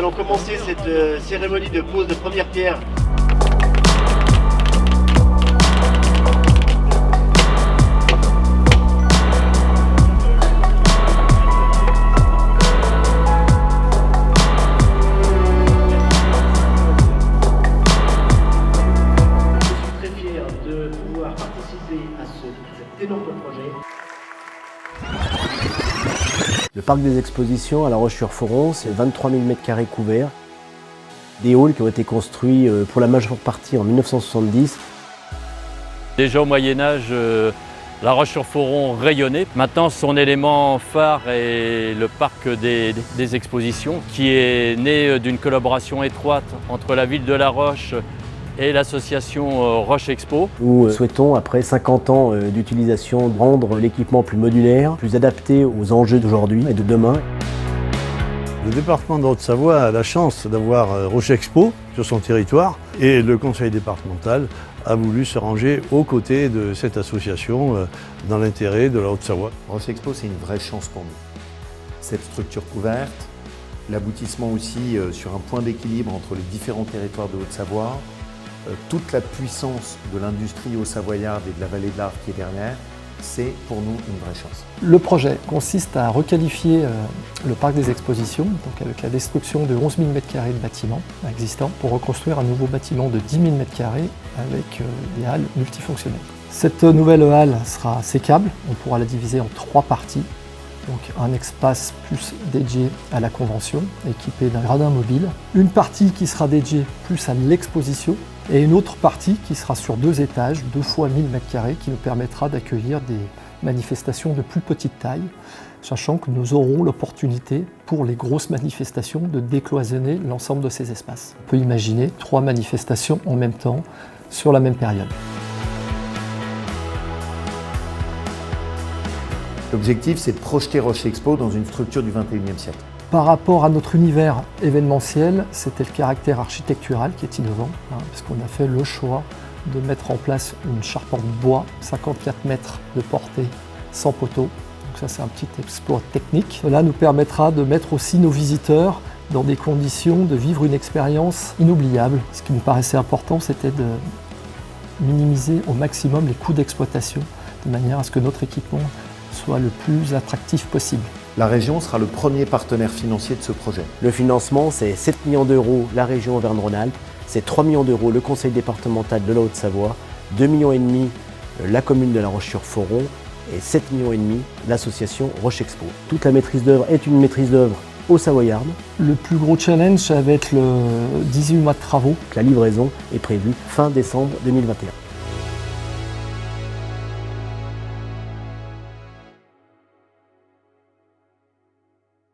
allons commencer cette cérémonie de pose de première pierre. De pouvoir participer à cet énorme projet. Le parc des expositions à La Roche-sur-Foron, c'est 23 000 m² couverts. Des halls qui ont été construits pour la majeure partie en 1970. Déjà au Moyen-Âge, La Roche-sur-Foron rayonnait. Maintenant, son élément phare est le parc des expositions, qui est né d'une collaboration étroite entre la ville de La Roche et l'association Roche Expo. Nous souhaitons, après 50 ans d'utilisation, rendre l'équipement plus modulaire, plus adapté aux enjeux d'aujourd'hui et de demain. Le département de Haute-Savoie a la chance d'avoir Roche Expo sur son territoire et le conseil départemental a voulu se ranger aux côtés de cette association dans l'intérêt de la Haute-Savoie. Roche Expo, c'est une vraie chance pour nous. Cette structure couverte, l'aboutissement aussi sur un point d'équilibre entre les différents territoires de Haute-Savoie, toute la puissance de l'industrie haut-savoyarde et de la vallée de l'Arve qui est derrière, c'est pour nous une vraie chance. Le projet consiste à requalifier le parc des expositions, donc avec la destruction de 11 000 m² de bâtiments existants, pour reconstruire un nouveau bâtiment de 10 000 m² avec des halles multifonctionnelles. Cette nouvelle halle sera sécable, on pourra la diviser en 3 parties. Donc un espace plus dédié à la convention, équipé d'un gradin mobile. Une partie qui sera dédiée plus à l'exposition et une autre partie qui sera sur 2 étages, 2 fois 1000 m², qui nous permettra d'accueillir des manifestations de plus petite taille, sachant que nous aurons l'opportunité pour les grosses manifestations de décloisonner l'ensemble de ces espaces. On peut imaginer 3 manifestations en même temps sur la même période. L'objectif, c'est de projeter Roche Expo dans une structure du XXIe siècle. Par rapport à notre univers événementiel, c'était le caractère architectural qui est innovant, parce qu'on a fait le choix de mettre en place une charpente bois, 54 mètres de portée, sans poteau. Donc ça, c'est un petit exploit technique. Cela nous permettra de mettre aussi nos visiteurs dans des conditions de vivre une expérience inoubliable. Ce qui nous paraissait important, c'était de minimiser au maximum les coûts d'exploitation, de manière à ce que notre équipement soit le plus attractif possible. La région sera le premier partenaire financier de ce projet. Le financement, c'est 7 millions d'euros la région Auvergne-Rhône-Alpes, c'est 3 millions d'euros le conseil départemental de la Haute-Savoie, 2,5 millions la commune de La Roche-sur-Foron et 7,5 millions l'association Roche Expo. Toute la maîtrise d'œuvre est une maîtrise d'œuvre au savoyarde. Le plus gros challenge, ça va être le 18 mois de travaux. La livraison est prévue fin décembre 2021.